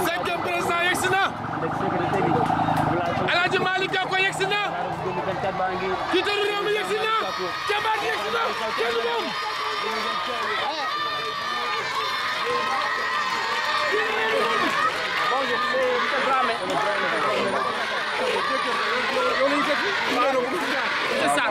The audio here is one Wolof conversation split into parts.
cinquième président yegsi na El Hadji Malick Gakou yegsi na jiitu réew mi yegsi na jàmbaar yegsi na kenn moom c'est ça.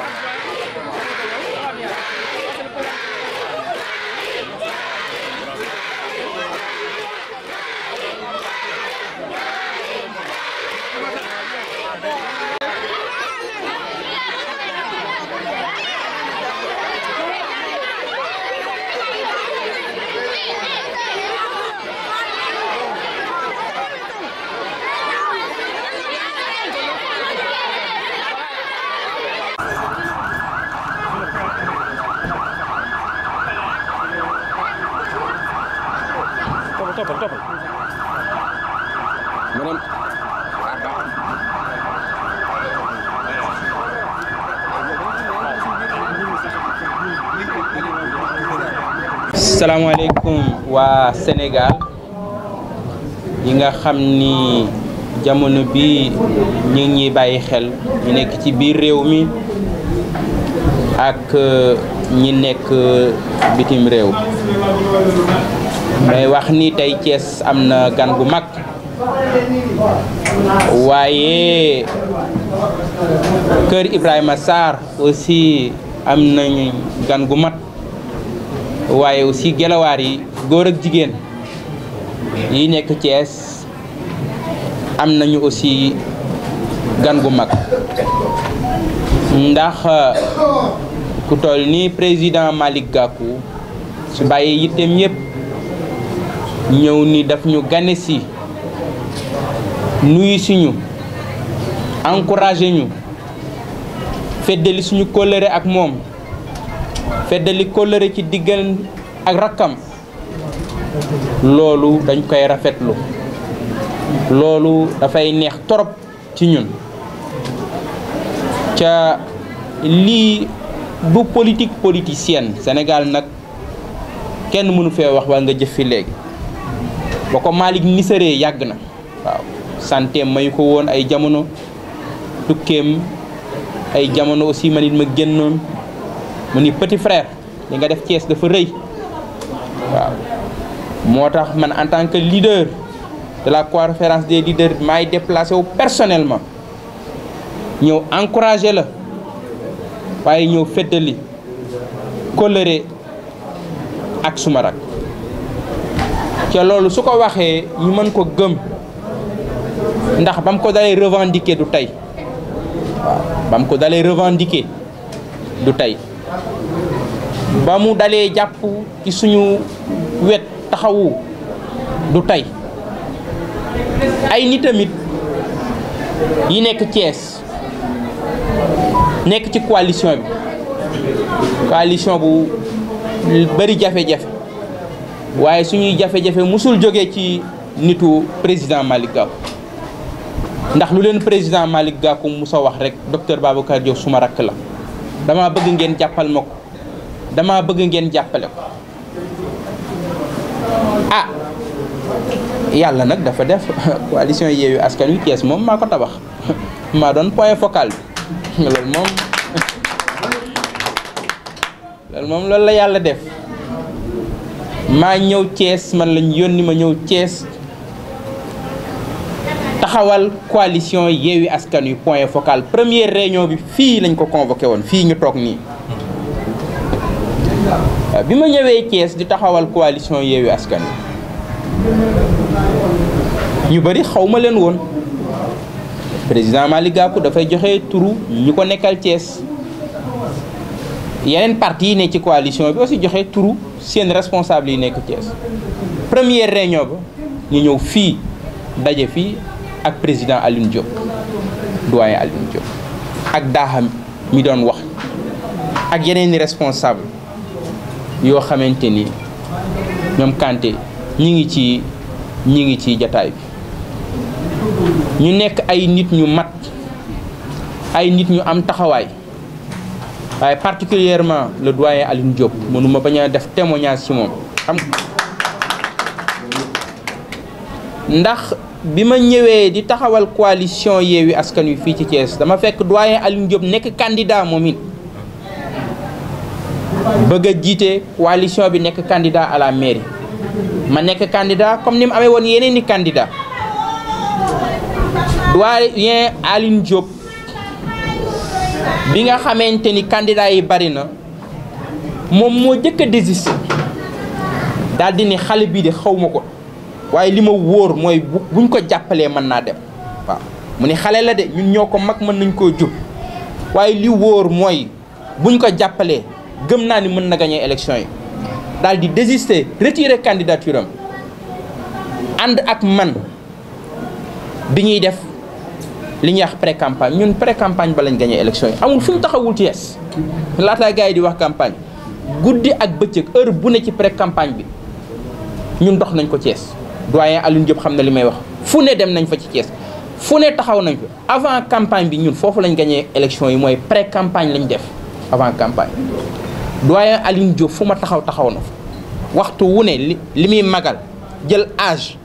Toppal. Madame. Salaamaaleykum waa Sénégal yi nga xam ni jamono bi ñu ngi ñuy bàyyi xel ñu nekk ci biir réew mi ak ñi nekk bitim réew. may wax ni tey Thiès am na gan gu mag waaye kër Ibrahima Sarr aussi am nañu gan gu mat waaye aussi gelawaar yi góor ak jigéen yi nekk Thiès am nañu aussi gan gu mag ndax ku toll ni président Malick Gakou su bàyyee yitteem yépp ñëw ni daf ñu gane si nuyu suñu encouragé ñu feddali suñu kóllëre ak moom feddali kóllëre ci diggal ak rakkam loolu dañ koy rafetlu loolu dafay neex torop ci ñun ca lii du politique politicienne Sénégal nag kenn mënu fee wax waa nga jëf fi léegi ba ko Malick nisaree yàgg na waaw santé mayu ko woon ay jamono tukkeem ay jamono aussi man it ma génnoon mu ni petit frère li nga def Thiès dafa rëy waaw moo tax man en tant que leader de la conférence des leaders maay déplacé wu personnellement ñëw encouragé la waaye ñëw feddali kóllëre ak suma rak ca loolu su ko waxee ñu mën ko gëm ndax ba mu ko dalee revendiquer du tey waaw ba mu ko dalee revendiquer du tey ba mu dalee jàpp ci suñu wet taxawu du tey ay nit tamit yi nekk Thiès nekk ci coalition bu bari jafe-jafe waaye suñuy jafe-jafe musul jógee ci nitu président Malick Gakou ndax lu leen président Malick Gakou musa wax rek docteur Babacar Diop suma rakk la dama bëgg ngeen jàppal ma ko dama bëgg ngeen jàppale ko ah yàlla nag dafa def coalition Yewwi Askan Wi Thiès moom maa ko tabax maa doon point focal bi loolu la yàlla def maa ñëw Thiès man lañ yónni ma ñëw Thiès taxawal coalition Yewwi Askan Wi point focal première réunion bi fii lañ ko convoqué woon fii ñu toog nii bi ma ñëwee Thiès di taxawal coalition Yewwi Askan Wi ñu bari xaw ma leen woon président Malick Gakou dafay joxe turu ñu ko nekkal Thiès yeneen parti yi ne ci coalition bi aussi joxe turu seen responsable yi nekk Thiès première réunion ba ñu ñëw fii daje fii ak président Alioune Diop doyen Alioune Diop ak daaxam mi doon wax ak yeneen i responsable yoo xamante ni ñoom Kanté ñi ngi ci jataay bi ñu nekk ay nit ñu mat ay nit ñu am taxawaay waaye particulièrement le doyen Alioune Diop mënuma bañ a def témoignage ci moom ndax bi ma ñëwee di taxawal coalition Yewwi Askan Wi fii ci Thiès dama fekk doyen Alioune Diop nekk candidat moom it bëgg a jiite coalition bi nekk candidat à la mairie ma nekk candidat comme ni mu amee woon yeneen ni candidat doyen Alioune Diop bi nga xamante ni candidat yi bari na moom moo jëkk a désisté daal di ni xale bii de xaw ma ko waaye li ma wóor mooy buñ ko jàppalee mën naa dem waaw mu ni xale la de ñun ñoo ko mag mën nañ koo jub waaye li wóor mooy buñ ko jàppalee gëm naa ni mën na gagner élection yi daal di désister retirer candidature am ànd ak man bi ñuy def li ñuy wax pré-campagne ñun pré-campagne ba lañ gagner élection yi amul fu ñu taxawul Thiès laataa gars yi di wax campagne guddi ak bëccëg heure bu ne ci pré-campagne bi ñun dox nañ ko Thiès doyen Alioune Diop xam na li may wax fu ne dem nañ fa ci Thiès fu ne taxaw nañ fa avant campagne bi ñun foofu lañ gagné élection yi mooy pré-campagne lañ def avant campagne doyen Alioune Diop fu ma taxaw na fa waxtu wu ne li muy magal jël âge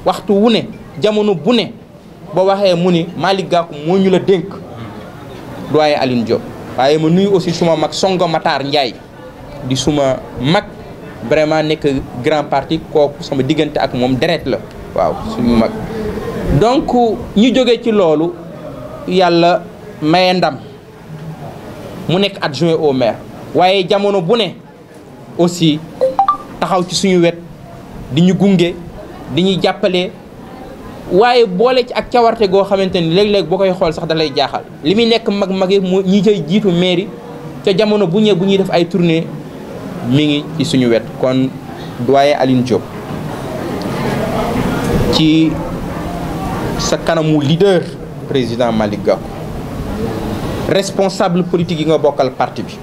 waxtu wu ne jamono bu ne boo waxee mu ni Malick Gakou moo ñu la dénk doyen Alioune Diop waaye ma nuyu aussi suma mag Songo Matar Ndiaye di suma mag vraiment nekk grand parti kooku sama diggante ak moom deret la waaw suñu mag donc ñu jógee ci loolu yàlla maye ndam mu nekk adjoint au maire waaye jamono bu ne aussi taxaw ci suñu wet di ñu gunge di ñuy jàppale waaye boole ci ak cawarte goo xamante ni léeg-léeg boo koy xool sax da lay jaaxal li muy nekk mag-magi mu ñi cay jiitu mairie ca jamono bu ñëwee bu ñuy def ay tournée mi ngi ci suñu wet kon doyen Alioune Diop ci sa kanamu leader président Malick Gakou responsable politique yi nga bokkal parti bi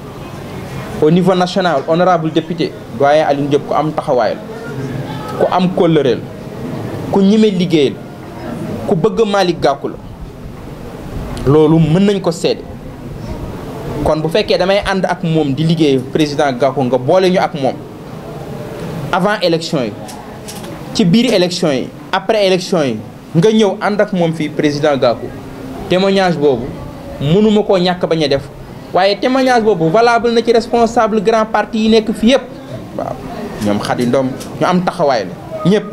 au niveau national honorable député doyen Alioune Diop ku am taxawaay la ku am kóllëre la ku ñime liggéey la ku bëgg Malick Gakou la loolu mën nañ ko seede kon bu fekkee damay ànd ak moom di liggéey président Gakou nga boole ñu ak moom avant élection yi ci biir élection yi après élection yi nga ñëw ànd ak moom fii président Gakou témoignage boobu mënuma koo ñàkk bañ a def waaye témoignage boobu valable na ci responsable grand parti yi nekk fi yëpp waaw ñoom Khady Ndom ñu am taxawaay la ñëpp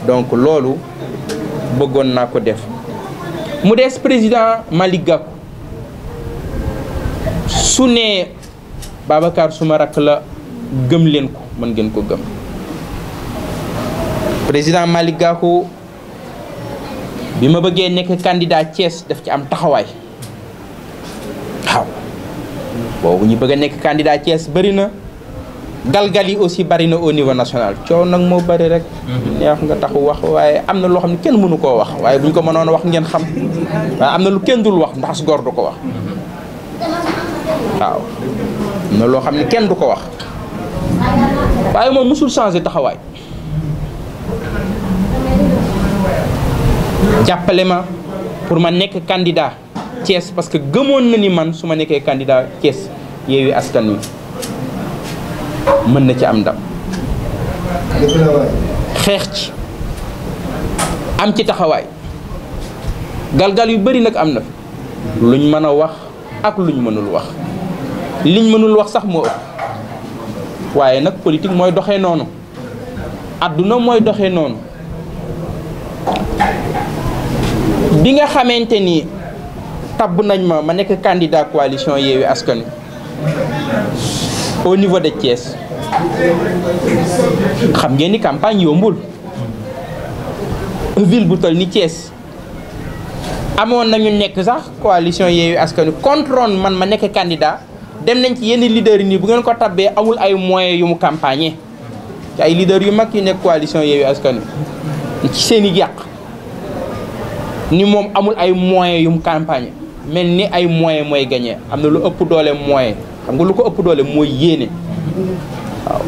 donc loolu bëggoon naa ko def mu des président Malick Gakou su ne Babacar suma rakk la gëm leen ko mën ngeen ko gëm président Malick Gakou bi ma bëggee nekk candidat Thiès daf ci am taxawaay waaw boobu ñu bëgg a nekk candidat Thiès bëri na galgal yi aussi bëri na au niveau national coow nag moo bëri rek neex nga taxu wax waaye am na loo xam ne kenn mënu koo wax waaye bu ñu ko mënoon a wax ngeen xam waaye am na lu kenn dul wax ndax góor du ko wax waaw am na loo xam ne kenn du ko wax waaye moom musul changé taxawaay jàppale ma pour ma nekk candidat Thiès parce que gëmoon na ni man su ma nekkee candidat Thiès Yewwi Askan Wi mën na ci am ndam xeex ci am ci taxawaay galgal yu bari nag am na fi luñ mën a wax ak luñ mënul wax liñ mënul wax sax moo ëpp waaye nag politique mooy doxee noonu adduna mooy doxee noonu bi nga xamante ni tabb nañ ma nekk candidat coalition Yewwi Askan Wi au niveau de Thiès xam ngeen ni campagne yombul ville bu toll ni Thiès amoon nañu nekk sax coalition Yewwi Askan Wi contrôle man ma nekk candidat dem nañ ci yenn leaders yi nii bu ngeen ko tabbee amul ay moyens yu mu campagne ci ay leaders yu mag yu nekk coalition Yewwi Askan Wi ci seen i yàq ni moom amul ay moyens yu mu campagne mel ni ay moyens mooy gagné am na lu ëpp doole moyen xam nga lu ko ëpp doole mooy yéene waaw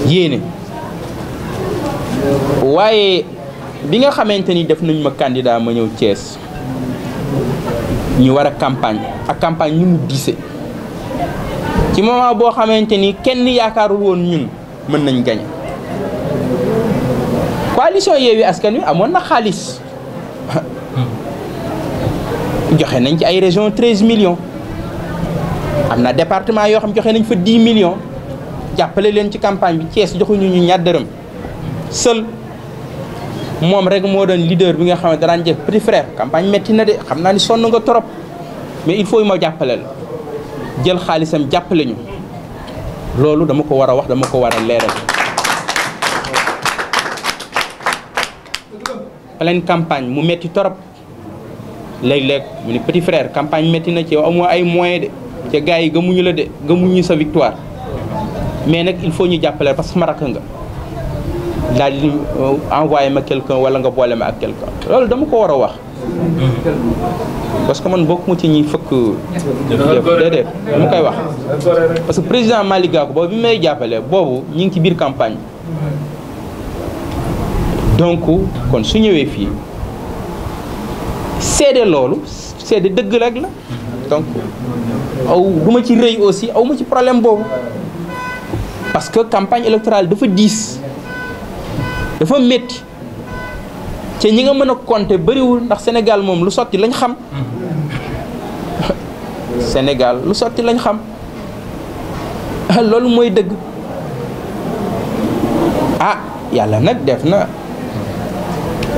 yéene waaye bi nga xamante ni def nañ ma candidat ma ñëw Thiès ñu war a campagne ak campagne ñu mu diise ci moment boo xamante ni kenn yaakaarul woon ñun mën nañ gagné coalition Yewwi Askan Wi amoon na xaalis joxe nañ ci ay région 13 millions am na département yoo xam joxe nañ fa 10 millions jàppale leen ci campagne bi. Thiès joxuñu ñu ñaar dërëm seul moom rek moo doon leader bi nga xam ne danaan jëf petit frère campagne métti na de xam naa ni sonn nga trop mais il faut ma jàppale la jël xaalisam jàppale ñu loolu dama ko war a wax, dama ko war a leeral. pleine campagne mu métti trop léeg-léeg mu ni petit frère campagne métti na ci yow amoo ay moyens de ca gars yi gëmuñu la de gëmuñu sa victoire mais nag il faut ñu jàppale parce que ma rakk nga daal di envoyé ma quelqu'un wala nga boole ma ak quelqu'un loolu dama ko war a wax parce que man bokkuma ci ñuy fëkk déedéet dama koy wax parce que président Malick Gakou boobu bi may jàppale boobu ñu ngi ci biir campagne donc kon su ñëwee fii seede loolu seede dëgg rek la donc aw du ma ci rëy aussi aw ma ci problème boobu parce que campagne électorale dafa diis dafa métti te ñi nga mën a compter bëriwul ndax Sénégal moom lu sotti lañ xam Sénégal lu sotti lañ xam loolu mooy dëgg ah yàlla nag def na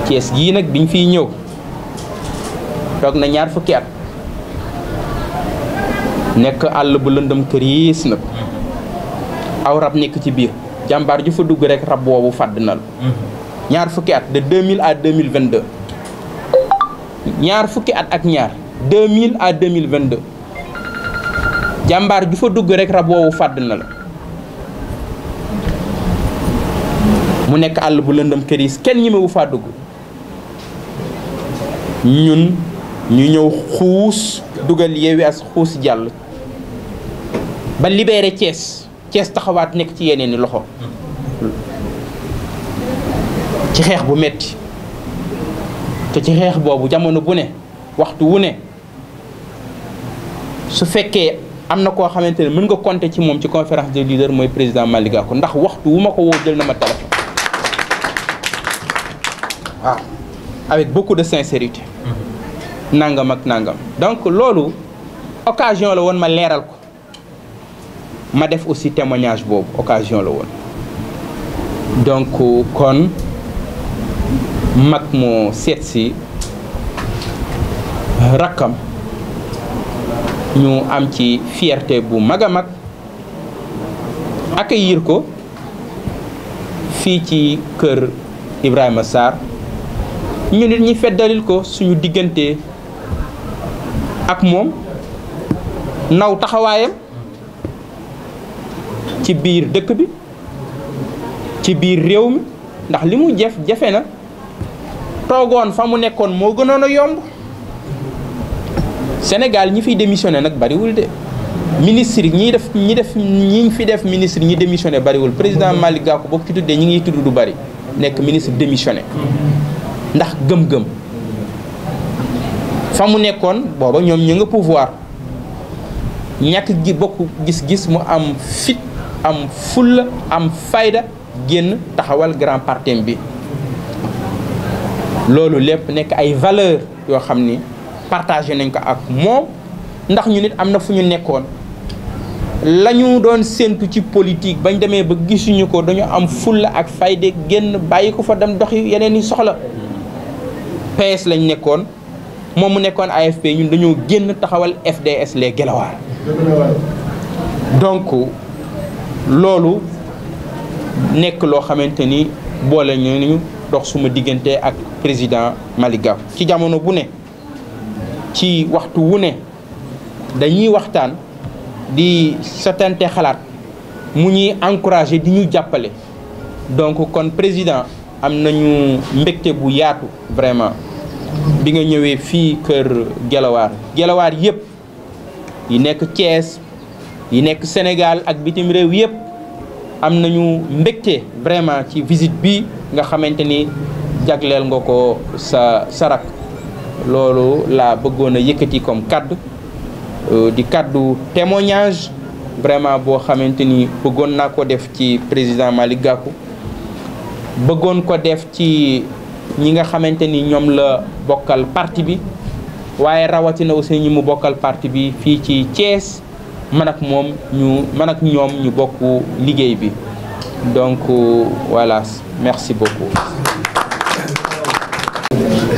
Thiès gii nag biñ fiy ñëw toog na ñaar fukki at nekk àll bu lëndëm këriis nag aw rab nekk ci biir jàmbaar ju fa dugg rek rab boobu fàdd na la ñaar fukki at de 2000 à 2022 ñaar fukki at ak ñaar 2000 à 2022 jàmbaar ju fa dugg rek rab boobu fàdd na la mu nekk àll bu lëndëm këriis kenn ñemewu faa dugg ñun ñu ñëw xuus dugal Yewwi as xuus jàll ba libéré Thiès taxawaat nekk ci yeneen i loxo ci xeex bu metti te ci xeex boobu jamono bu ne waxtu wu ne su fekkee am na koo xamante ne mën nga compter ci moom ci conférence des leaders mooy président Malick Gakou ndax waxtu wu ma ko woo jël na ma téléphone waaw avec beaucoup de sincérité nangam ak nangam donc loolu occasion la woon ma leeral ko ma def aussi témoignage boobu occasion la woon donc kon mag moo seet si rakkam ñu am ci fierté bu mag a mag accueillir ko fii ci kër Ibrahima Sarr ñu nit ñi feddalil ko suñu diggante ak moom naw taxawaayam ci biir dëkk bi ci biir réew mi ndax li mu jafe na toogoon fa mu nekkoon moo gënoon a yomb Sénégal ñi fiy démissionné nag bariwul de ministre ñi fi def ministre ñi démissionné bariwul président Malick Gakou boo ci tuddee ñi ngi tudd du bari nekk ministre démissionné ndax gëm-gëm fa mu nekkoon booba ñoom ñu nga pouvoir ñàkk gi bokk gis-gis mu am fit am fulla am fayda génn taxawal grand parti bi loolu lépp nekk ay valeur yoo xam ni partagé nañ ko ak moom ndax ñu nit am na fu ñu nekkoon la ñu doon séentu ci politique bañ demee ba gisuñu ko dañu am fulla ak fayda génn bàyyi ko fa dem doxi yeneen i soxla PS lañ nekkoon moom mu nekkoon AFP ñun dañoo génn taxawal FDS les Guelwaar donc loolu nekk loo xamante ni boole ñu dox suma diggante ak président Malick Gakou ci jamono bu ne ci waxtu wu ne dañuy waxtaan di sotante xalaat mu ñuy encouragé di ñu jàppale donc kon président am nañu mbégte bu yaatu vraiment bi nga ñëwee fii kër Guelwaar yëpp yi nekk Thiès yi nekk Sénégal ak bitim réew yëpp am nañu mbégte vraiment ci visite bi nga xamante ni jagleel nga ko sa rak loolu laa bëggoon a yëkkati comme kaddu di kaddu témoignage vraiment boo xamante ni bëggoon naa ko def ci président Malick Gakou bëggoon ko def ci ñi nga xamante ni ñoom la bokkal parti bi waaye rawatina aussi ñi mu bokkal parti bi fii ci Thiès man ak ñoom ñu bokk liggéey bi donc voilà, merci beaucoup.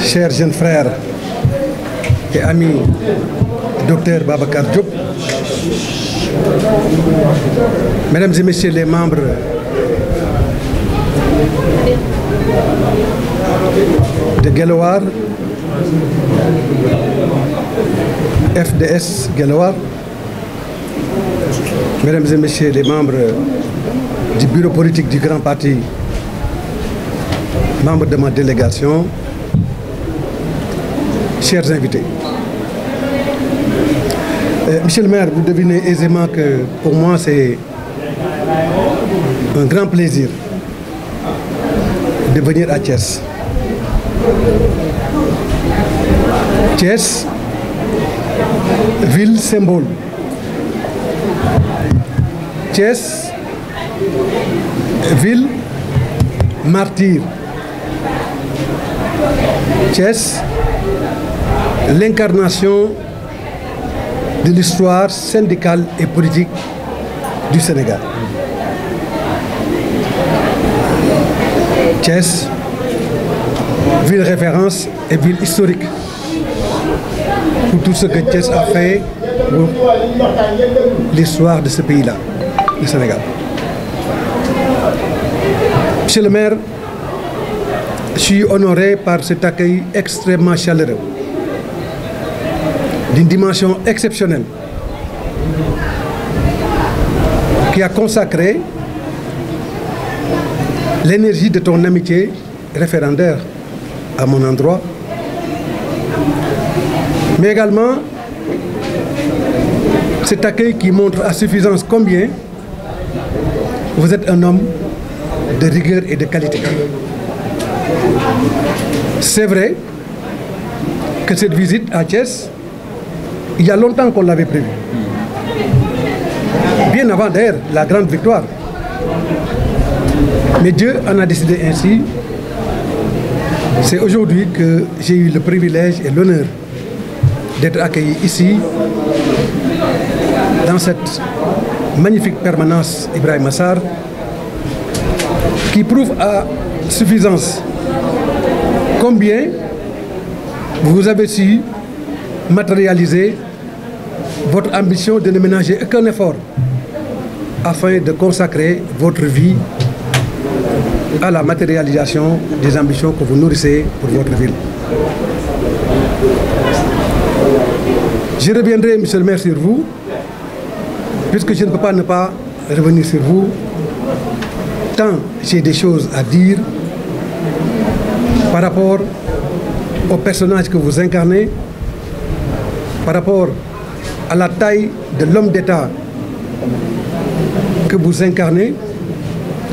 Chers jeunes frères et amis, docteur Babacar Diop, mesdames et messieurs les membres de Guelwaar, FDS Guelwaar, mesdames et messieurs les membres du bureau politique du Grand Parti, membres de ma délégation, chers invités. Monsieur le maire, vous devinez aisément que pour moi c'est un grand plaisir de venir à Thiès. Thiès, ville symbole. Thiès, ville martyre. Thiès, l'incarnation de l'histoire syndicale et politique du Sénégal. Thiès, ville référence et ville historique pour tout ce que Thiès a fait pour l'histoire de ce pays-là, le Sénégal. Monsieur le maire, je suis honoré par cet accueil extrêmement chaleureux, d'une dimension exceptionnelle, qui a consacré l'énergie de ton amitié référendaire à mon endroit, mais également cet accueil qui montre à suffisance combien vous êtes un homme de rigueur et de qualité. C'est vrai que cette visite à Thiès, il y a longtemps qu'on l'avait prévue. Bien avant d'ailleurs la grande victoire. Mais Dieu en a décidé ainsi. C'est aujourd'hui que j'ai eu le privilège et l'honneur d'être accueilli ici, dans cette magnifique permanence Ibrahima Sarr, qui prouve à suffisance combien vous avez su matérialiser votre ambition de ne ménager aucun effort afin de consacrer votre vie à la matérialisation des ambitions que vous nourrissez pour votre ville. Je reviendrai, monsieur le maire, sur vous, puisque je ne peux pas ne pas revenir sur vous, tant j'ai des choses à dire par rapport au personnage que vous incarnez, par rapport à la taille de l'homme d'État que vous incarnez,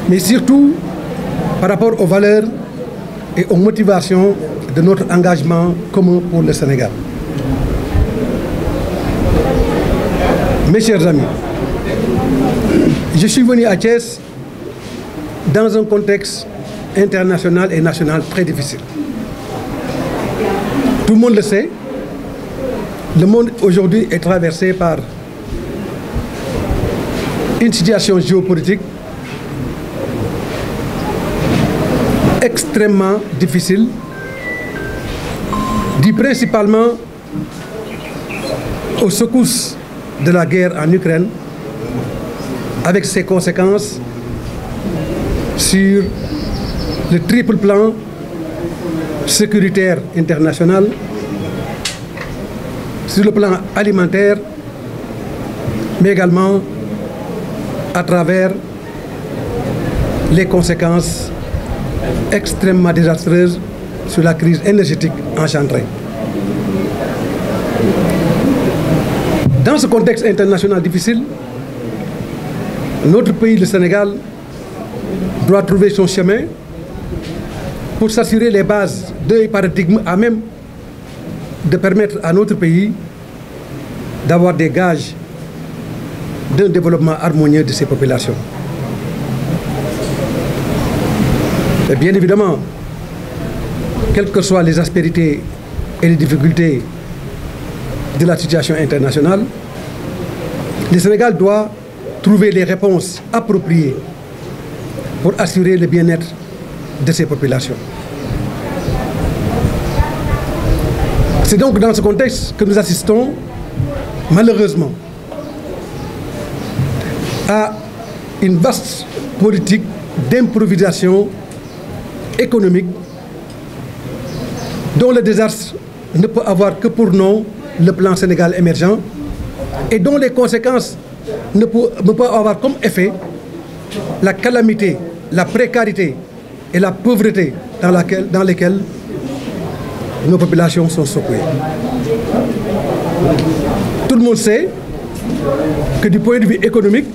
mais surtout par rapport aux valeurs et aux motivations de notre engagement commun pour le Sénégal. Mes chers amis, je suis venu à Thiès dans un contexte international et national très difficile. Tout le monde le sait, le monde aujourd'hui est traversé par une situation géopolitique extrêmement difficile, due principalement aux secousses de la guerre en Ukraine, avec ses conséquences sur le triple plan sécuritaire international, sur le plan alimentaire, mais également à travers les conséquences extrêmement désastreuses sur la crise énergétique engendrée. Dans ce contexte international difficile, notre pays, le Sénégal, doit trouver son chemin pour s'assurer les bases d'un paradigme à même de permettre à notre pays d'avoir des gages d'un développement harmonieux de ses populations. Et bien évidemment, quelles que soient les aspérités et les difficultés de la situation internationale, le Sénégal doit trouver les réponses appropriées pour assurer le bien-être de ses populations. C'est donc dans ce contexte que nous assistons, malheureusement, à une vaste politique d'improvisation économique dont le désastre ne peut avoir que pour nom le plan Sénégal émergent et dont les conséquences ne peuvent avoir comme effet la calamité, la précarité et la pauvreté dans lesquelles nos populations sont secouées. Tout le monde sait que du point de vue économique,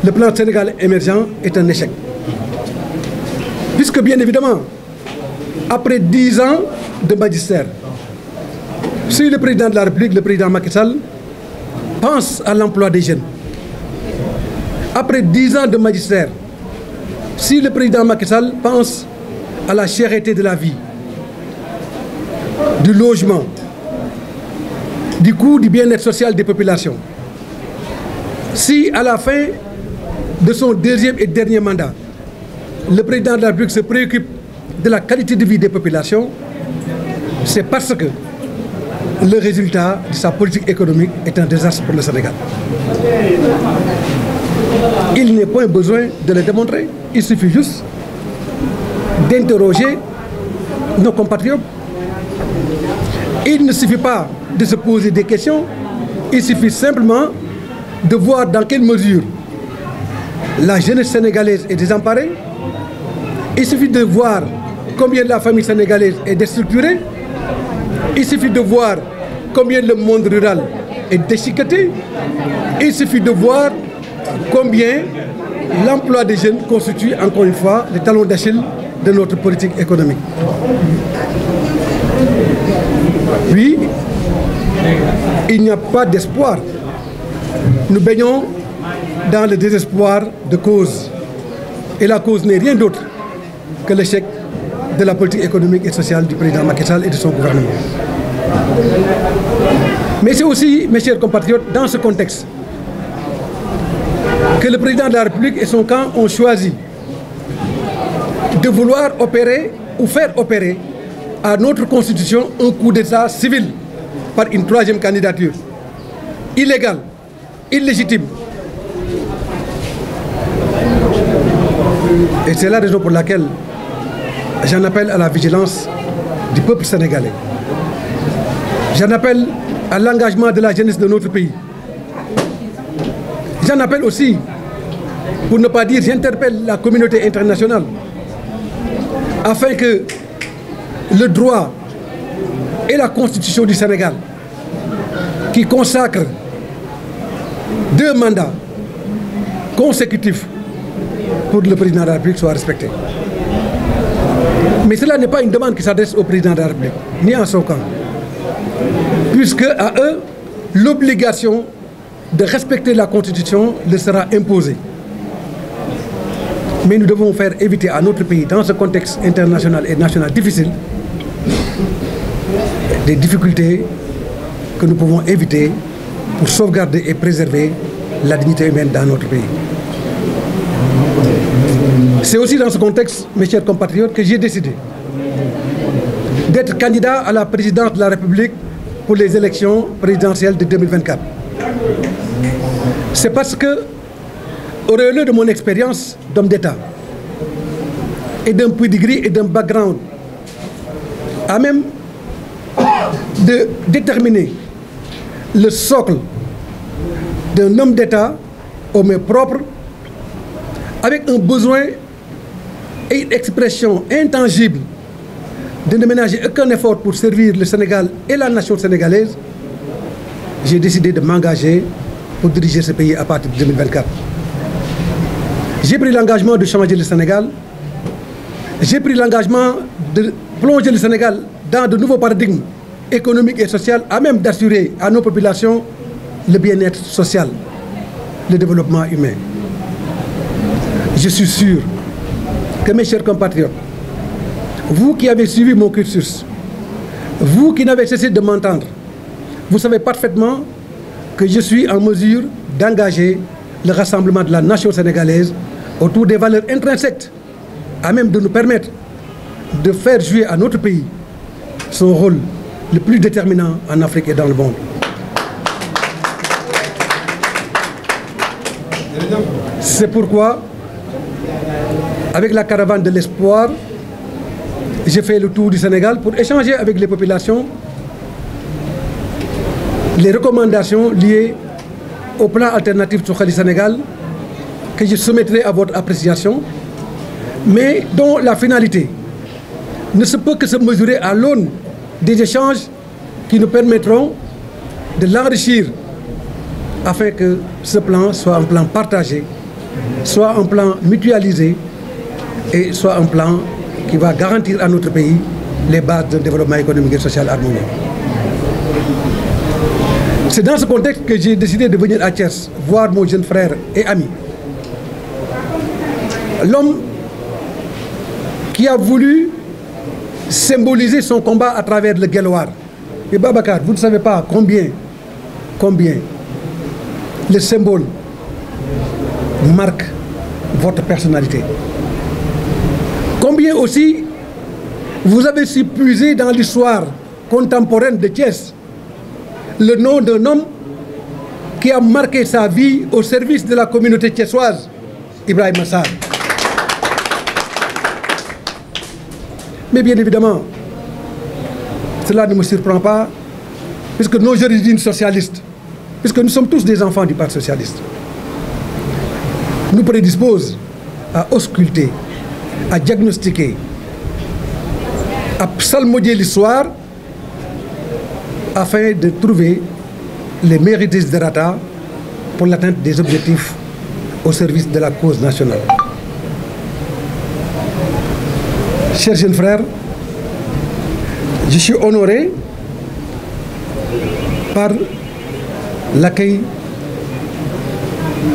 le plan Sénégal émergent est un échec. Puisque bien évidemment, après 10 ans de magistère, si le président de la République, le président Macky Sall, pense à l'emploi des jeunes, après 10 ans de magistère, si le président Macky Sall pense à la cherté de la vie, du logement, du coût du bien-être social des populations, si à la fin de son deuxième et dernier mandat, le président de la République se préoccupe de la qualité de vie des populations, c'est parce que le résultat de sa politique économique est un désastre pour le Sénégal. Il n'est point besoin de le démontrer, il suffit juste d'interroger nos compatriotes. Il ne suffit pas de se poser des questions, il suffit simplement de voir dans quelle mesure la jeunesse sénégalaise est désemparée. Il suffit de voir combien la famille sénégalaise est déstructurée. Il suffit de voir combien le monde rural est déchiqueté. Il suffit de voir combien l'emploi des jeunes constitue encore une fois le talon d'Achille de notre politique économique. Oui, il n'y a pas d'espoir. Nous baignons dans le désespoir de cause. Et la cause n'est rien d'autre que l'échec de la politique économique et sociale du président Macky Sall et de son gouvernement. Mais c'est aussi, mes chers compatriotes, dans ce contexte que le président de la République et son camp ont choisi de vouloir opérer ou faire opérer à notre Constitution un coup d'État civil par une troisième candidature illégale, illégitime. Et c'est la raison pour laquelle j'en appelle à la vigilance du peuple sénégalais. J'en appelle à l'engagement de la jeunesse de notre pays. J'en appelle aussi, pour ne pas dire, j'interpelle la communauté internationale afin que le droit et la constitution du Sénégal, qui consacre 2 mandats consécutifs pour le président de la République, soient respectés. Mais cela n'est pas une demande qui s'adresse au président de la République, ni à son camp, puisque à eux, l'obligation de respecter la Constitution leur sera imposée. Mais nous devons faire éviter à notre pays, dans ce contexte international et national difficile, des difficultés que nous pouvons éviter pour sauvegarder et préserver la dignité humaine dans notre pays. C'est aussi dans ce contexte, mes chers compatriotes, que j'ai décidé d'être candidat à la présidence de la République pour les élections présidentielles de 2024. C'est parce que, au lieu de mon expérience d'homme d'État et d'un pedigree et d'un background à même de déterminer le socle d'un homme d'État aux mains propres, avec un besoin et une expression intangible de ne ménager aucun effort pour servir le Sénégal et la nation sénégalaise, j'ai décidé de m'engager pour diriger ce pays à partir de 2024. J'ai pris l'engagement de changer le Sénégal. J'ai pris l'engagement de plonger le Sénégal dans de nouveaux paradigmes économiques et sociaux, à même d'assurer à nos populations le bien-être social, le développement humain. Je suis sûr que mes chers compatriotes, vous qui avez suivi mon cursus, vous qui n'avez cessé de m'entendre, vous savez parfaitement que je suis en mesure d'engager le rassemblement de la nation sénégalaise autour des valeurs intrinsèques à même de nous permettre de faire jouer à notre pays son rôle le plus déterminant en Afrique et dans le monde. C'est pourquoi, avec la caravane de l'espoir, j'ai fait le tour du Sénégal pour échanger avec les populations les recommandations liées au plan alternatif Suxali Sénégal que je soumettrai à votre appréciation, mais dont la finalité ne se peut que se mesurer à l'aune des échanges qui nous permettront de l'enrichir afin que ce plan soit un plan partagé, soit un plan mutualisé et soit un plan qui va garantir à notre pays les bases d'un développement économique et social harmonieux. C'est dans ce contexte que j'ai décidé de venir à Thiès voir mon jeune frère et ami. L'homme qui a voulu symboliser son combat à travers le Guelwaar. Et Babacar, vous ne savez pas combien le symbole marque votre personnalité. Combien aussi vous avez su puiser dans l'histoire contemporaine de Thiès le nom d'un homme qui a marqué sa vie au service de la communauté thiessoise, Ibrahima Sarr. Mais bien évidemment, cela ne me surprend pas, puisque nos origines socialistes, puisque nous sommes tous des enfants du Parti socialiste, nous prédisposent à ausculter, à diagnostiquer, à psalmodier l'histoire afin de trouver les meilleurs desiderata pour l'atteinte des objectifs au service de la cause nationale. Chers jeunes frères, je suis honoré par l'accueil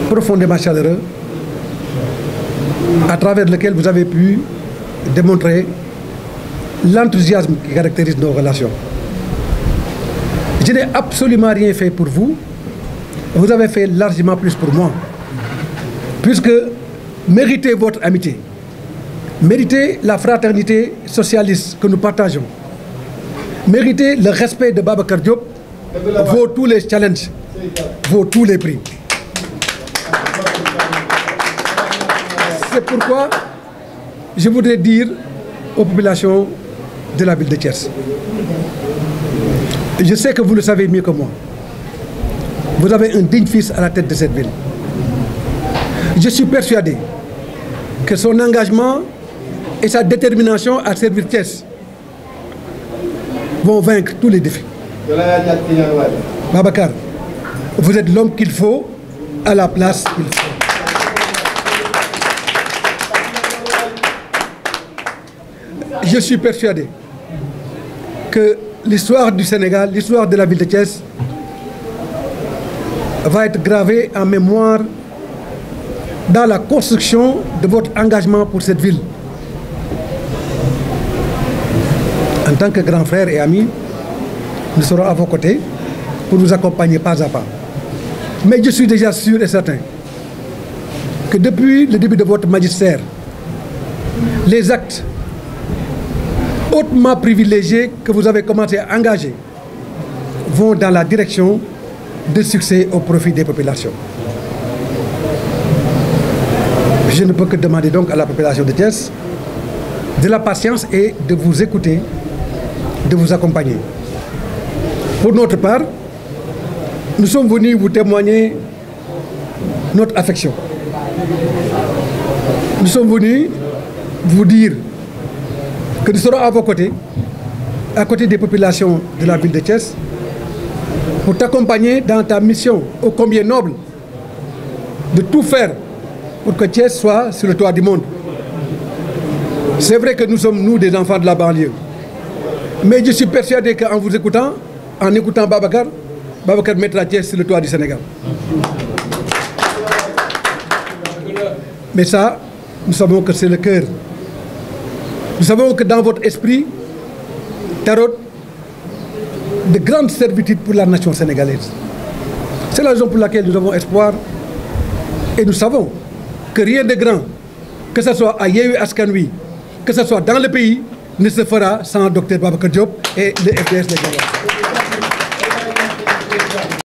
profondément chaleureux à travers lequel vous avez pu démontrer l'enthousiasme qui caractérise nos relations. Je n'ai absolument rien fait pour vous. Vous avez fait largement plus pour moi. Puisque méritez votre amitié, méritez la fraternité socialiste que nous partageons, méritez le respect de Babacar Diop, vaut tous les challenges, vaut tous les prix. C'est pourquoi je voudrais dire aux populations de la ville de Thiès, je sais que vous le savez mieux que moi, vous avez un digne fils à la tête de cette ville. Je suis persuadé que son engagement et sa détermination à servir Thiès vont vaincre tous les défis. Babacar, vous êtes l'homme qu'il faut à la place qu'il faut. Je suis persuadé que l'histoire du Sénégal, l'histoire de la ville de Thiès va être gravée en mémoire dans la construction de votre engagement pour cette ville. En tant que grand frère et ami, nous serons à vos côtés pour vous accompagner pas à pas. Mais je suis déjà sûr et certain que depuis le début de votre magistère, les actes hautement privilégiés que vous avez commencé à engager vont dans la direction de succès au profit des populations. Je ne peux que demander donc à la population de Thiès de la patience et de vous écouter, de vous accompagner. Pour notre part, nous sommes venus vous témoigner notre affection. Nous sommes venus vous dire que nous serons à vos côtés, à côté des populations de la ville de Thiès, pour t'accompagner dans ta mission ô combien noble de tout faire pour que Thiès soit sur le toit du monde. C'est vrai que nous sommes, nous, des enfants de la banlieue. Mais je suis persuadé qu'en vous écoutant, en écoutant Babacar, Babacar mettra Thiès sur le toit du Sénégal. Mais ça, nous savons que c'est le cœur Nous savons que dans votre esprit tarot de grandes servitudes pour la nation sénégalaise. C'est la raison pour laquelle nous avons espoir et nous savons que rien de grand, que ce soit à Yewwi Askan Wi, que ce soit dans le pays, ne se fera sans Dr Babacar Diop et le FDS.